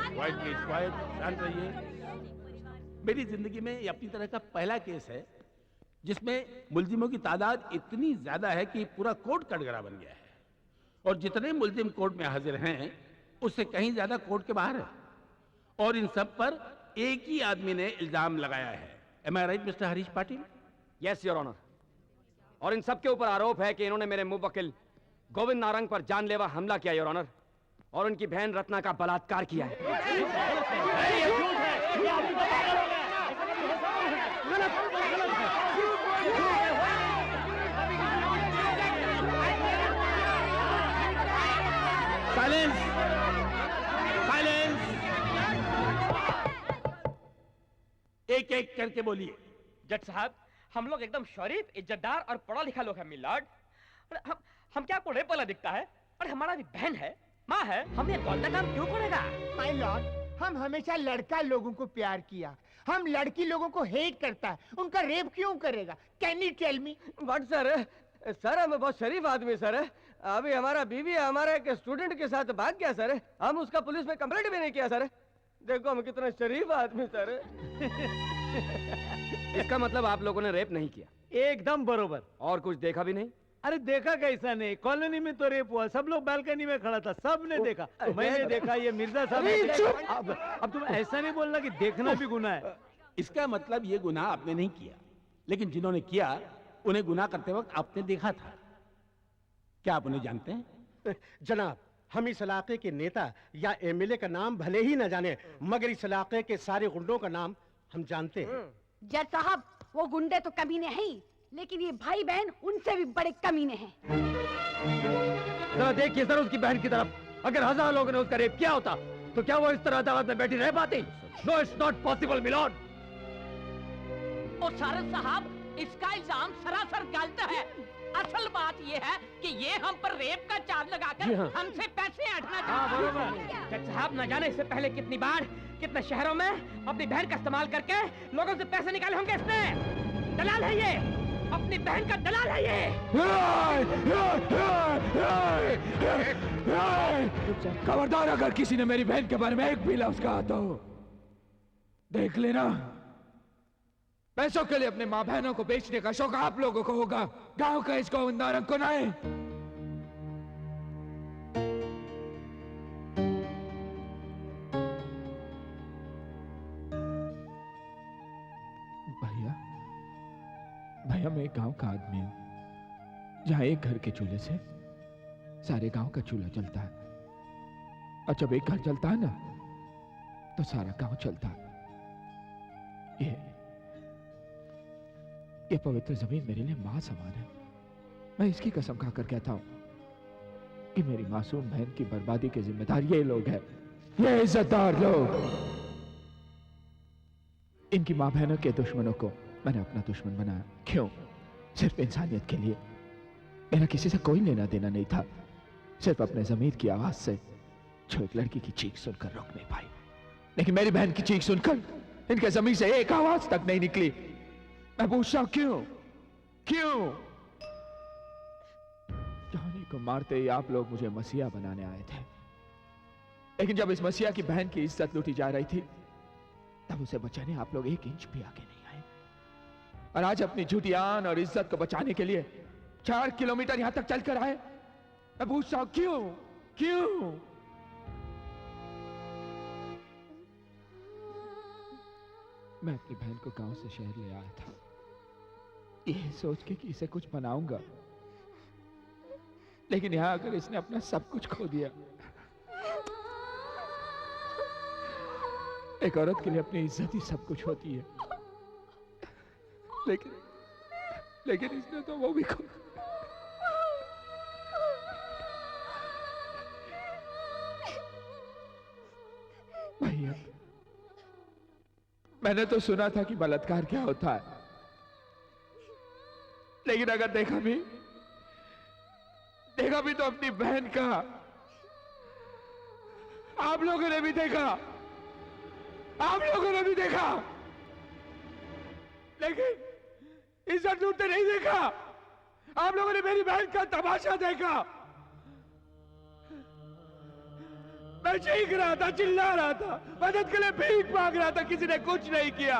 Quite please, quite, शांत रहिए। मेरी जिंदगी में ये अपनी तरह का पहला केस है जिसमें मुल्जिमों की तादाद इतनी ज्यादा है कि पूरा कोर्ट कटघरा बन गया है, और जितने मुल्जिम कोर्ट में हाजिर हैं उससे कहीं ज्यादा कोर्ट के बाहर है, और इन सब पर एक ही आदमी ने इल्जाम लगाया है। Am I right mister Harish Patil? Yes your honour. और इन सब के ऊपर आरोप है कि इन्होंने मेरे मुवक्किल गोविंद नारंग पर जानलेवा हमला किया योर ऑनर, और उनकी बहन रत्ना का बलात्कार किया है। Silence, silence. एक एक करके बोलिए। जज साहब, हम लोग एकदम शरीफ, इज्जतदार और पढ़ा लिखा लोग हैं मिलॉर्ड। हम क्या कोड़े पला दिखता है? और हमारा भी बहन है, माँ है, हम ये गलत काम क्यों करेगा? माय लॉर्ड, हम हमेशा लड़का लोगों को प्यार किया, हम लड़की लोगों को हेट करता है, उनका रेप क्यों करेगा? Can you tell me? But sir हम बहुत शरीफ आदमी सर। अभी हमारा बीवी हमारे एक स्टूडेंट के साथ भाग गया सर, हम उसका पुलिस में कंप्लेंट भी नहीं किया सर। देखो हम कितना शरीफ आदमी सर। इसका मतलब आप लोगों ने रेप नहीं किया? एकदम बरोबर। और कुछ देखा भी नहीं? अरे देखा कैसा नहीं, कॉलोनी में तो रेप हुआ, सब लोग बालकनी में खड़ा था, सब ने देखा, मैंने देखा, ये मिर्जा साहब ने देखा। अब तुम ऐसा नहीं बोलना कि देखना भी गुनाह है। इसका मतलब ये गुनाह आपने नहीं किया, लेकिन जिन्होंने किया उन्हें गुनाह करते वक्त आपने देखा था। क्या आप उन्हें जानते हैं? जनाब, हम इस इलाके के नेता या एमएलए का नाम भले ही न जाने, मगर इस इलाके के सारे गुंडों का नाम हम जानते हैं। जज साहब, वो गुंडे तो कमीने हैं ही, लेकिन ये भाई बहन उनसे भी बड़े कमीने हैं। जरा देखिए सर उसकी बहन की तरफ। अगर 1000 लोगों ने उसका रेप किया होता तो क्या वो इस तरह अदालत में बैठी रह पाती? No, it's not possible milord. और सारद साहब, इसका इल्जाम सरासर गलत है। असल बात ये है कि ये हम पर रेप का चार्ज लगाकर हमसे पैसे हटना चाहता है। जज साहब, न जाने इससे पहले कितनी बार कितने शहरों में अपनी बहन का इस्तेमाल करके लोगों से पैसे निकाले होंगे इसने। दलाल है ये, अपनी बहन का दलाल है ये। खबरदार, अगर किसी ने मेरी बहन के बारे में एक भी लफ्ज कहा तो देख लेना। पैसों के लिए अपने माँ बहनों को बेचने का शौक आप लोगों को होगा, गांव का इस गोविंद नारंग को नहीं। भैया मैं एक गांव का आदमी हूं, जहां एक घर के चूल्हे से सारे गांव का चूल्हा जलता है, और जब एक घर जलता है ना तो सारा गांव चलता है। ये पवित्र जमीन मेरे लिए मां समान है। मैं इसकी कसम खाकर कहता हूं कि मेरी मासूम बहन की बर्बादी के जिम्मेदार ये लोग हैं, ये इज्जतदार लोग। इनकी मां बहनों के दुश्मनों को मैंने अपना दुश्मन बनाया। क्यों? सिर्फ इंसानियत के लिए। मेरा किसी से कोई लेना देना नहीं था, सिर्फ अपने ज़मीर की आवाज से, जो एक लड़की की चीख सुनकर रोक नहीं पाई। लेकिन मेरी बहन की चीख सुनकर इनके ज़मीर से एक आवाज तक नहीं निकली। मैं पूछता हूं क्यों? क्यों? जॉनी को मारते ही आप लोग मुझे मसीहा बनाने आए थे, लेकिन जब इस मसीहा की बहन की इज्जत लूटी जा रही थी तब उसे बचाने आप लोग 1 इंच भी आगे नहीं आए। और आज अपनी झूठी आन और इज्जत को बचाने के लिए 4 किलोमीटर यहां तक चलकर आए। मैं पूछता हूं क्यों? क्यों? मैं अपनी बहन को गांव से शहर ले आया था, ये सोच के कि इसे कुछ बनाऊंगा, लेकिन यहां अगर इसने अपना सब कुछ खो दिया। एक औरत के लिए अपनी इज्जत ही सब कुछ होती है, लेकिन इसने तो वो भी खो। भैया, मैंने तो सुना था कि बलात्कार क्या होता है, लेकिन अगर देखा भी तो अपनी बहन का। आप लोगों ने भी देखा, आप लोगों ने भी देखा, लेकिन इज्जत लूटते नहीं देखा। आप लोगों ने मेरी बहन का तमाशा देखा। मैं चीख रहा था, चिल्ला रहा था, मदद के लिए भीख मांग रहा था, किसी ने कुछ नहीं किया,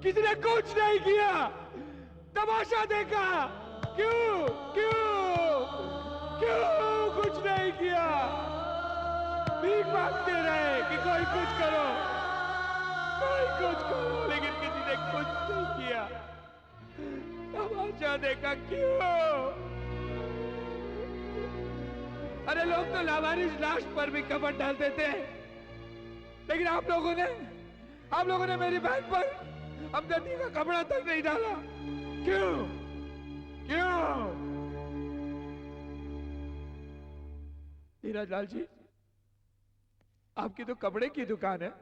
किसी ने कुछ नहीं किया। तमाशा देखा। क्यों क्यों क्यों कुछ नहीं किया? भीख मांगते रहे कि कोई कुछ करो, कोई कुछ करो, लेकिन किसी ने कुछ नहीं किया। तमाशा देखा। क्यों? अरे लोग तो लावारिस लाश पर भी कफन डालते थे, लेकिन आप लोगों ने मेरी बहन पर हमदर्दी का कपड़ा तक नहीं डाला। क्यों क्यों? धीरज लाल जी, आपकी तो कपड़े की दुकान है,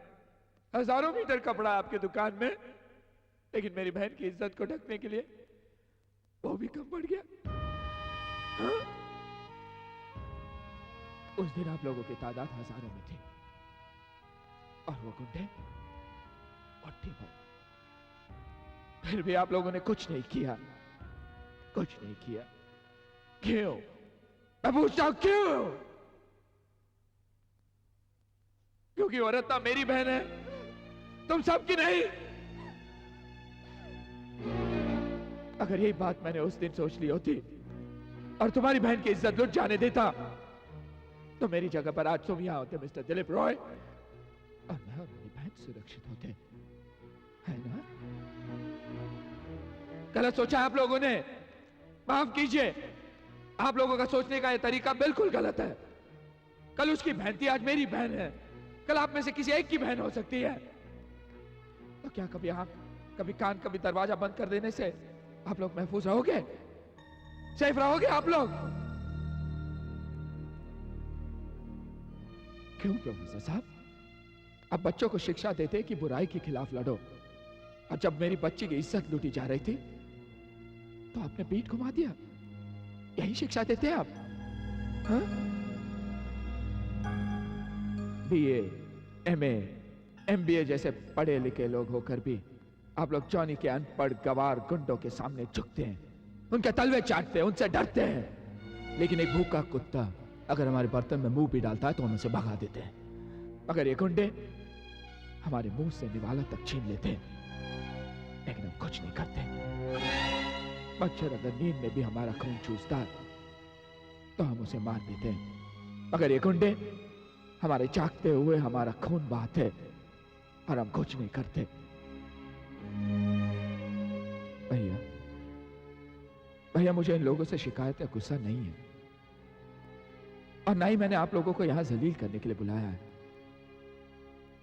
हजारों मीटर कपड़ा आपकी दुकान में, लेकिन मेरी बहन की इज्जत को ढकने के लिए वो भी कम पड़ गया। हाँ? उस दिन आप लोगों की तादाद हजारों में थी और वो गुंडे पट्टी पर। फिर भी आप लोगों ने कुछ नहीं किया, कुछ नहीं किया। क्यों? मैं पूछता हूं क्यों? क्योंकि वो रत्ना मेरी बहन है, तुम सबकी नहीं। अगर यही बात मैंने उस दिन सोच ली होती और तुम्हारी बहन की इज्जत लुट जाने देता, तो मेरी जगह पर आज तुम यहां होते मिस्टर दिलीप रॉय, और मैं और मेरी बहन सुरक्षित होते, है ना? गलत सोचा आप लोगों ने, माफ कीजिए। आप लोगों का सोचने का यह तरीका बिल्कुल गलत है। कल उसकी बहन थी, आज मेरी बहन है, कल आप में से किसी एक की बहन हो सकती है। तो क्या कभी आंख, कभी कान, कभी दरवाजा बंद कर देने से आप लोग महफूज रहोगे, सेफ रहोगे आप लोग? क्यों प्रोफेसर साहब? अब बच्चों को शिक्षा देते कि बुराई के खिलाफ लड़ो, और जब मेरी बच्ची की इज्जत लूटी जा रही थी तो आपने पीठ घुमा दिया। यही शिक्षा देते आप? हाँ? बीए, एमए, एमबीए जैसे पढ़े लिखे लोग होकर भी आप लोग जॉनी के अनपढ़ गवार गुंडों के सामने झुकते हैं, उनके तलवे चाटते हैं, उनसे डरते हैं। लेकिन एक भूखा कुत्ता अगर हमारे बर्तन में मुंह भी डालता है तो हम उसे भगा देते हैं, मगर ये गुंडे हमारे मुंह से निवाला तक छीन लेते हैं, लेकिन हम कुछ नहीं करते। मच्छर अगर नींद में भी हमारा खून चूसता है तो हम उसे मार देते हैं, मगर ये गुंडे हमारे जागते हुए हमारा खून बहाते हैं और हम कुछ नहीं करते। भैया मुझे इन लोगों से शिकायत या गुस्सा नहीं है, और ना ही मैंने आप लोगों को यहां जलील करने के लिए बुलाया है।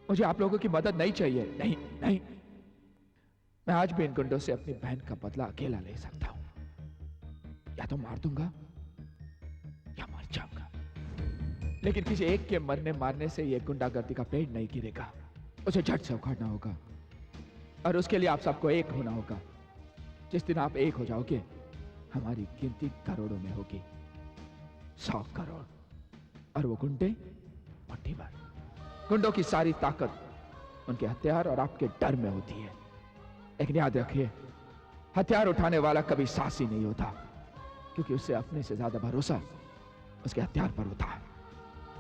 मुझे आप लोगों की मदद नहीं चाहिए, नहीं नहीं। मैं आज भी इन गुंडों से अपनी बहन का बदला अकेला ले सकता हूं, या तो मार दूंगा या मर जाऊंगा, लेकिन किसी एक के मरने मारने से यह गुंडागर्दी का पेड़ नहीं गिरेगा, उसे झट से उखाड़ना होगा, और उसके लिए आप सबको एक होना होगा। जिस दिन आप एक हो जाओगे हमारी गिनती करोड़ों में होगी, 100 करोड़, और वो गुंडे मुट्ठी भर। गुंडों की सारी ताकत उनके हथियार और आपके डर में होती है, लेकिन याद रखिए हथियार उठाने वाला कभी साहसी नहीं होता, क्योंकि उससे अपने से ज्यादा भरोसा उसके हथियार पर होता है,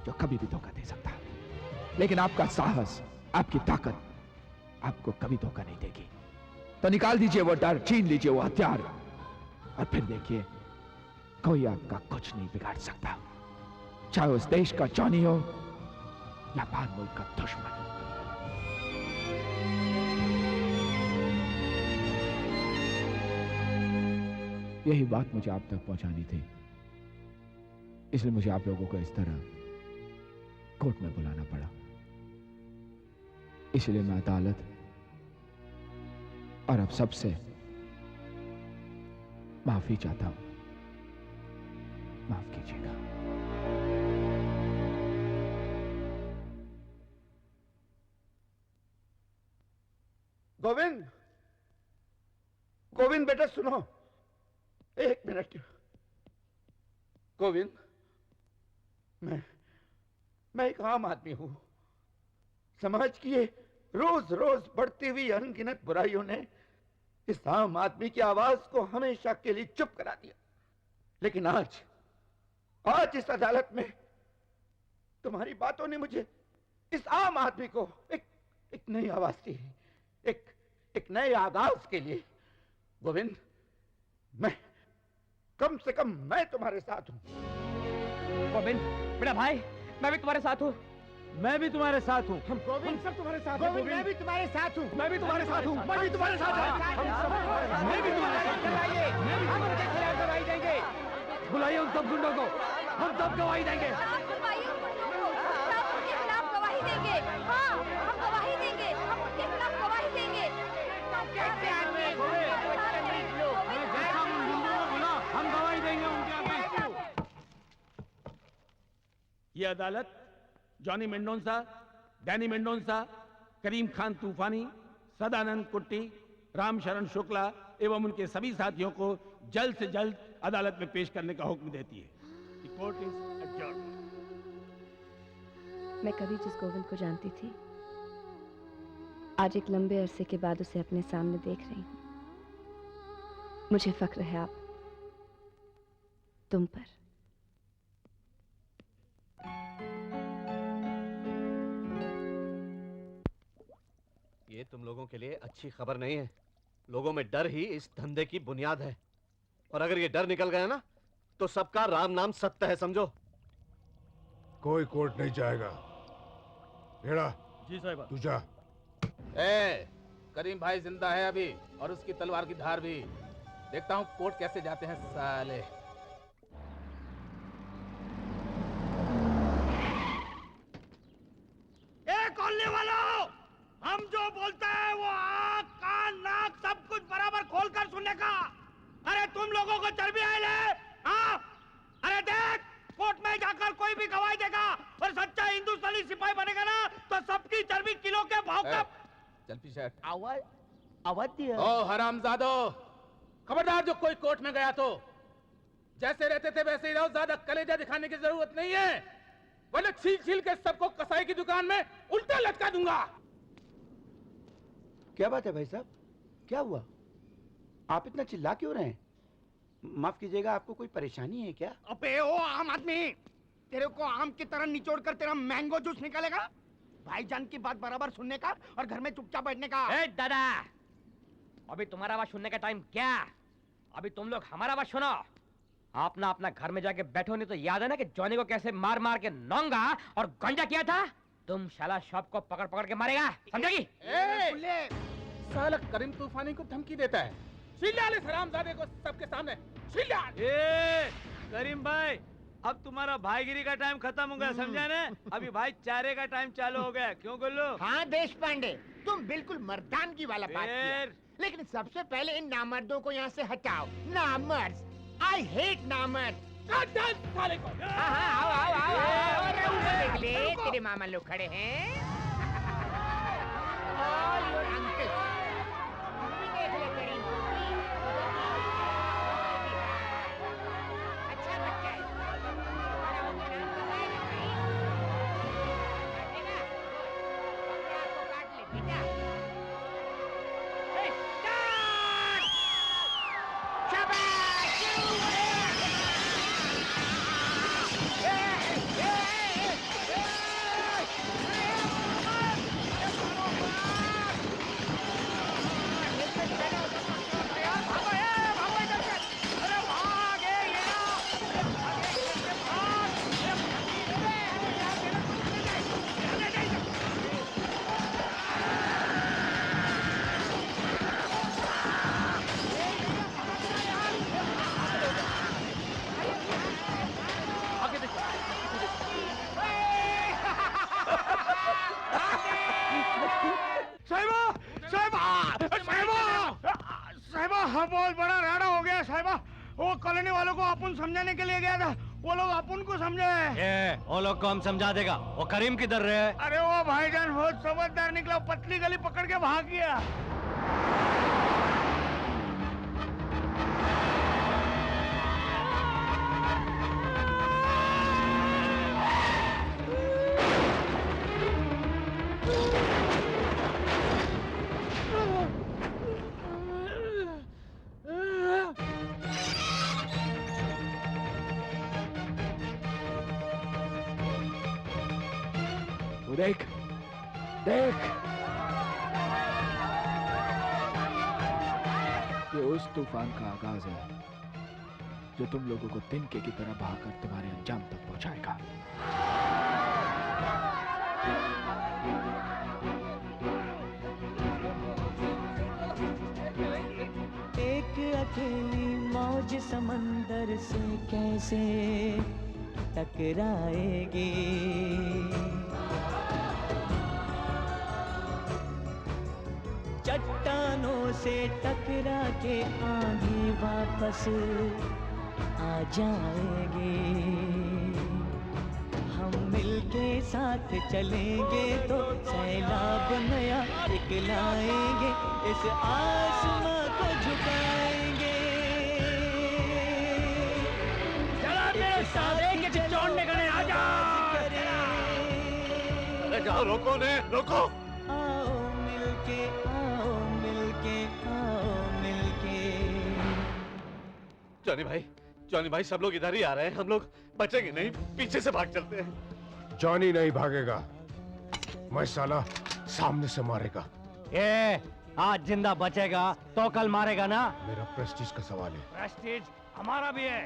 जो कभी भी धोखा दे सकता है। लेकिन आपका साहस, आपकी ताकत आपको कभी धोखा नहीं देगी। तो निकाल दीजिए वो डर, छीन लीजिए वो हथियार, और फिर देखिए कोई आपका कुछ नहीं बिगाड़ सकता, चाहे उस देश का जॉनी हो या बाहर मुल्क का दुश्मन। यही बात मुझे आप तक पहुंचानी थी, इसलिए मुझे आप लोगों को इस तरह कोर्ट में बुलाना पड़ा। इसलिए मैं अदालत और अब सबसे माफी चाहता हूं, माफ कीजिएगा। गोविंद, गोविंद बेटा सुनो, एक मिनट। गोविंद, मैं एक आम आदमी हूं। समाज की ये रोज रोज बढ़ती हुई अनगिनत बुराइयों ने इस आम आदमी की आवाज को हमेशा के लिए चुप करा दिया। लेकिन आज इस अदालत में तुम्हारी बातों ने मुझे, इस आम आदमी को एक नई आवाज दी, एक नए आगाज के लिए। गोविंद, मैं कम से कम मैं तुम्हारे साथ हूं। गोविंद मेरा भाई, मैं भी तुम्हारे साथ हूँ। मैं भी तुम्हारे साथ हूँ। हम गोविंद सब तुम्हारे साथ हैं। गोविंद, मैं भी तुम्हारे साथ हूँ। मैं भी तुम्हारे साथ हूँ। मैं भी तुम्हारे साथ हूँ। मैं भी तुम्हारे साथ हूँ। हम उनके खिलाफ गवाही देंगे। बुलाइए उन सब गुंडों को, हम सब गवाही देंगे। बुलवाइए उन गुंडों को, सब उनके खिलाफ गवाही देंगे। हाँ, हम गवाही देंगे, हम उनके खिलाफ गवाही देंगे। कैसे आदमी है? जैसा उन गुंडों को बुला, हम गवाही देंगे उनके आगे। ये अदालत जॉनी मेंडोंसा, डैनी मेंडोंसा, करीम खान तूफानी, सदानंद कुट्टी, रामशरण शुक्ला एवं उनके सभी साथियों को जल्द से जल्द अदालत में पेश करने का हुक्म देती है। The court is adjourned. मैं कभी जिस गोविंद को जानती थी, आज एक लंबे अरसे के बाद उसे अपने सामने देख रही हूँ। मुझे फक्र है आप तुम पर। ये तुम लोगों के लिए अच्छी खबर नहीं है। लोगों में डर ही इस धंधे की बुनियाद है, और अगर ये डर निकल गया ना तो सबका राम नाम सत्य है, समझो। कोई कोर्ट नहीं जाएगा। भेड़ा जी साहब। तू जा। करीम भाई जिंदा है अभी, और उसकी तलवार की धार भी। देखता हूँ कोर्ट कैसे जाते हैं साले। कॉलनी वालों, हम जो बोलते हैं वो आँख कान नाक सब कुछ बराबर खोलकर सुनने का। अरे तुम लोगों को चर्बी आए ले, हाँ? अरे देख, कोर्ट में जाकर कोई भी गवाही देगा और सच्चा हिंदुस्तानी सिपाही बनेगा ना तो सबकी चर्बी किलो के भाव का। चल पीछे हट। आवाज दिया। ओ हरामजादो, खबरदार जो कोई कोर्ट में गया तो जैसे रहते थे वैसे ही रहो, ज्यादा कलेजा दिखाने की जरूरत नहीं है, वरना छील छील के सबको कसाई की दुकान में उल्टा लटका दूंगा। क्या बात है भाई साहब, क्या हुआ? आप इतना चिल्ला क्यों रहे हैं? माफ कीजिएगा, आपको कोई परेशानी है क्या? अबे ओ आम आदमी, तेरे को आम की तरह निचोड़ कर तेरा मैंगो जूस निकालेगा? भाईजान की बात बराबर सुनने का और घर में चुपचाप बैठने का। ए दादा, अभी तुम्हारा आवाज सुनने का टाइम क्या? अभी तुम लोग हमारा आवाज सुनो। अपना अपना घर में जाके बैठो, नहीं तो याद है ना कि जॉनी को कैसे मार मार के नौंगा और गंजा किया था? तुम शाला शॉप को पकड़ पकड़ के मारेगा, समझेगी? साला करीम तूफानी को धमकी देता है। चिल्ला ले हरामजादे को सबके सामने, चिल्ला। करीम भाई, अब तुम्हारा भाईगिरी का टाइम खत्म हो गया, समझा ना? अभी भाईचारे का टाइम चालू हो गया। क्यों गुल्लू? हाँ देश पांडे, तुम बिल्कुल मर्दानगी वाला बात किया। लेकिन सबसे पहले इन नामर्दों को यहाँ से हटाओ। नामर्द, आई हेट नामर्द। साले को। आओ आओ आओ आओ, देख ले तेरे मामा लोग खड़े हैं। All your uncles. भी देख ले करीम। अच्छा बच्चा है। बड़ा होकर नाम बताएगा भाई। काटेगा? अपने आप को काट ले बेटा। स्टार्ट! शाबाश! साहिबा बहुत बड़ा राड़ा हो गया साहिबा। वो कॉलोनी वालों को अपन समझाने के लिए गया था, वो लोग अपन को समझे। वो लोग को हम समझा देगा। वो करीम किधर रहे? अरे वो भाईजान बहुत समझदार निकला, पतली गली पकड़ के भाग गया। वो देख देख, ये उस तूफान का आगाज है जो तुम लोगों को तिनके की तरह बहाकर तुम्हारे अंजाम तक पहुंचाएगा। एक अकेली मौज समंदर से कैसे टकराएगी, चट्टानों से टकरा के आंधी वापस आ जाएगी। हम मिलके साथ चलेंगे तो सैलाब नया दिखलाएंगे, इस आसमां को झुकाएंगे। चला मेरे साले के छोड़ने गए, आ जाओ। अरे जाओ, रोको ने, रोको। आओ मिलके, आओ मिलके, आओ मिलके। जॉनी भाई सब लोग इधर ही आ रहे हैं, हम लोग बचेंगे नहीं, पीछे से भाग चलते हैं। जॉनी नहीं भागेगा, मैं साला सामने से मारेगा। ये आज जिंदा बचेगा तो कल मारेगा ना। मेरा प्रेस्टीज का सवाल है। प्रेस्टीज हमारा भी है,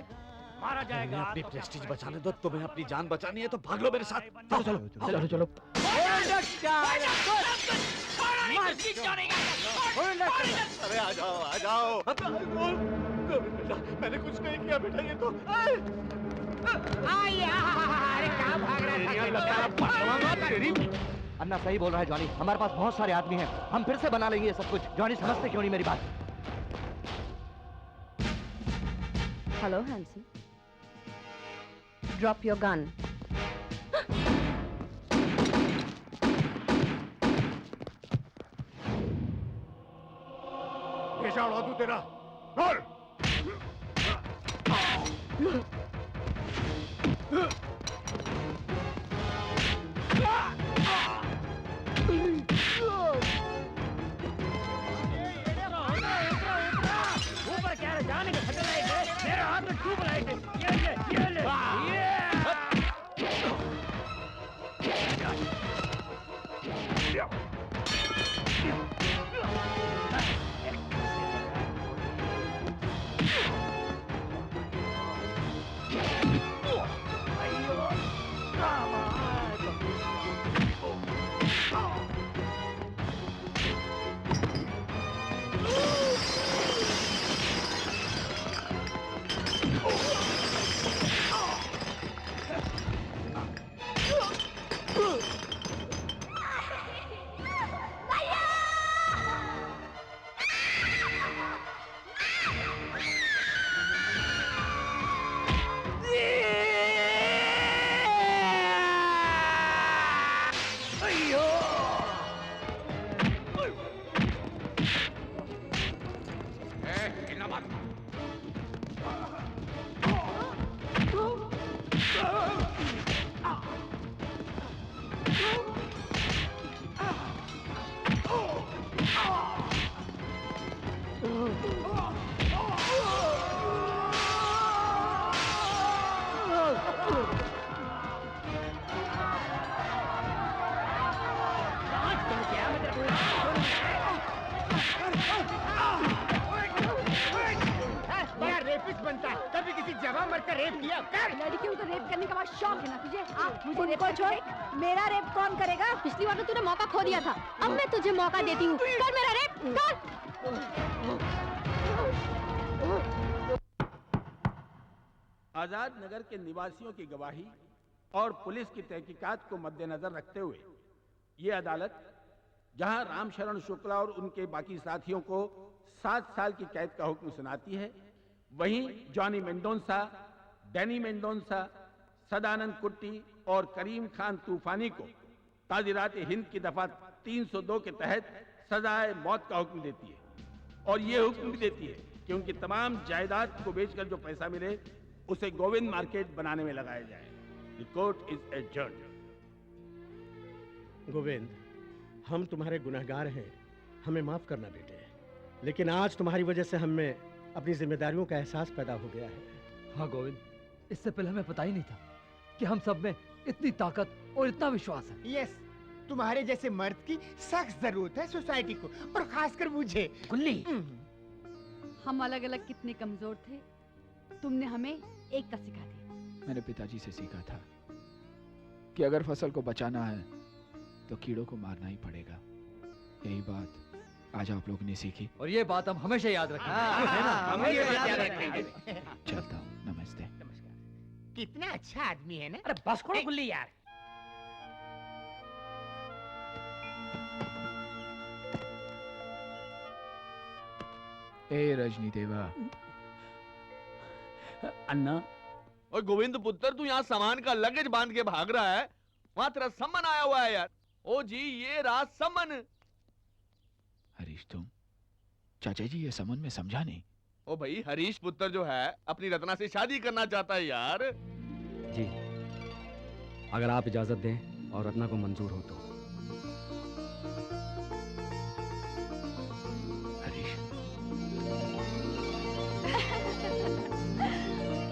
मारा जाएगा। तुम्हें अपनी प्रेस्टीज बचाने दो, तुम्हें अपनी जान बचानी है तो भाग लो मेरे साथ। चलो चलो चलो चलो। अरे आ जाओ आ जाओ। बेटा मैंने कुछ नहीं किया बेटा, ये तो अरे क्या भाग रहा था? अन्ना सही बोल रहा है जॉनी, हमारे पास बहुत सारे आदमी हैं, हम फिर से बना लेंगे ये सब कुछ। जॉनी समझते क्यों नहीं मेरी बात? Hello Hanson, drop your gun. भेजा उड़ा दूं तेरा, बोल। ऊपर क्या है, जाने का खतरा है, मेरे हाथ में ट्यूब लाइट है, ये ले। बनता है, कभी किसी जवान मर्द का रेप किया कर? लड़कियों को रेप करने का बहुत शौक है ना तुझे? मुझे रेप छोड़, मेरा रेप कौन करेगा? पिछली बार तो तूने मौका खो दिया था, अब मैं तुझे मौका देती हूँ, कर मेरा रेप, कर। आजाद नगर के निवासियों की गवाही और पुलिस की तहकीकात को मद्देनजर रखते हुए ये अदालत, जहां रामशरण शुक्ला और उनके बाकी साथियों को 7 साल की कैद का हुक्म सुनाती है, वहीं जॉनी मेंडोंसा, डैनी मेंडोंसा, सदानंद कुट्टी और करीम खान तूफानी को ताज़ीरात हिंद की दफा 302 के तहत सजाए मौत का हुक्म देती है और ये हुक्म भी देती है कि उनकी तमाम जायदाद को बेचकर जो पैसा मिले उसे गोविंद मार्केट बनाने में लगाया जाए। The court is adjourned. Govind, हम तुम्हारे गुनहगार हैं, हमें माफ करना बेटे, लेकिन आज तुम्हारी वजह से हमें अपनी जिम्मेदारियों का एहसास पैदा हो गया है। हाँ गोविंद, इससे पहले हमें पता ही नहीं था कि हम सब में इतनी ताकत और इतना विश्वास है। यस, तुम्हारे जैसे मर्द की सख्त जरूरत है सोसाइटी को, और खासकर मुझे। गुल्ली, हम अलग अलग कितने कमजोर थे, तुमने हमें एकता सिखा दी। मैंने पिताजी से सीखा था कि अगर फसल को बचाना है तो कीड़ों को मारना ही पड़ेगा। यही बात आज आप लोगों ने सीखी, और ये बात हम हमेशा याद रखेंगे। हम ये बात याद रखेंगे। चलता हूँ, नमस्ते। कितना अच्छा आदमी है ना। अरे बस करो गुल्ली यार। ए रजनी देवा। अन्ना। और गोविंद पुत्र, तू यहाँ सामान का लगेज बांध के भाग रहा है, वहां तेरा सम्मन आया हुआ है यार। ओ जी, ये रहा सम्मन। हरीश तुम, चाचा जी ये समन में समझा नहीं। ओ भाई, हरीश पुत्र जो है अपनी रत्ना से शादी करना चाहता है यार। जी, अगर आप इजाजत दें और रत्ना को मंजूर हो तो। हरीश,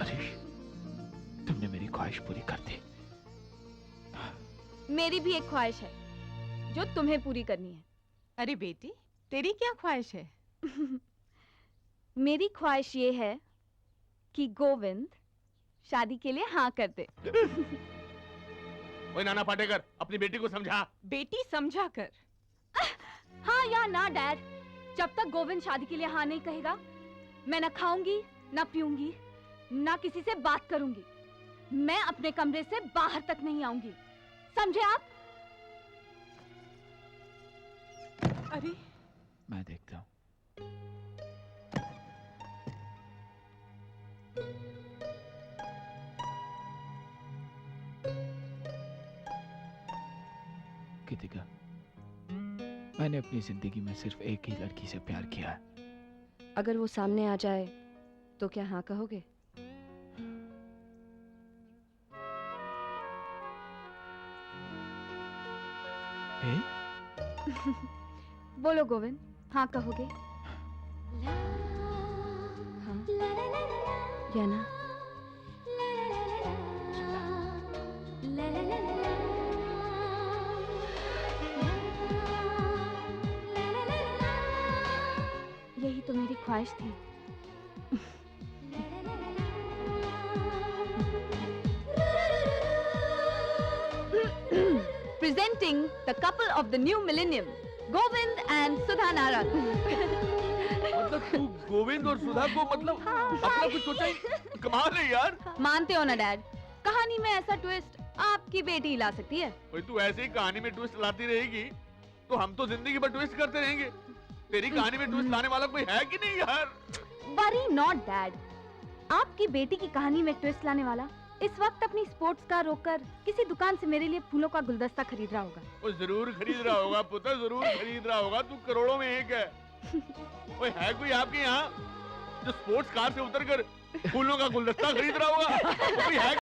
हरीश, तुमने मेरी ख्वाहिश पूरी कर दी। मेरी भी एक ख्वाहिश है जो तुम्हें पूरी करनी है। अरे बेटी, तेरी क्या ख्वाहिश है? मेरी ख्वाहिश ये है कि गोविंद शादी के लिए हाँ कर दे। ओए नाना पाटेकर, अपनी बेटी को समझा। बेटी समझा कर। हाँ या ना डैड, जब तक गोविंद शादी के लिए हाँ नहीं कहेगा, मैं ना खाऊंगी, ना पीऊंगी, ना किसी से बात करूंगी। मैं अपने कमरे से बाहर तक नहीं आऊंगी, समझे आप? अरे मैं देखता हूँ। कृतिका, मैंने अपनी जिंदगी में सिर्फ एक ही लड़की से प्यार किया है। अगर वो सामने आ जाए तो क्या हाँ कहोगे? बोलो गोविंद, हाँ कहोगे? हाँ या ना? यही तो मेरी ख्वाहिश थी। Presenting the couple of the new millennium, Govind and Sudha Narang. मतलब तू गोविंद और सुधा को मतलब अपना कुछ सोचा ही? कमाल है यार। मानते हो ना डैड, कहानी में ऐसा ट्विस्ट आपकी बेटी ला सकती है। भाई तू ऐसे ही कहानी में ट्विस्ट लाती रहेगी तो हम तो जिंदगी भर ट्विस्ट करते रहेंगे। तेरी कहानी में ट्विस्ट लाने वाला कोई है कि नहीं यार? Worry not डैड, आपकी बेटी की कहानी में ट्विस्ट लाने वाला इस वक्त अपनी स्पोर्ट्स कार रोककर किसी दुकान से मेरे लिए फूलों का गुलदस्ता खरीद रहा होगा। वो जरूर खरीद रहा होगा पुत्र, जरूर खरीद रहा होगा। तू करोड़ों में एक है। वो है कोई आपके यहाँ जो स्पोर्ट्स कार से उतरकर फूलों का गुलदस्ता खरीद रहा होगा? कोई है?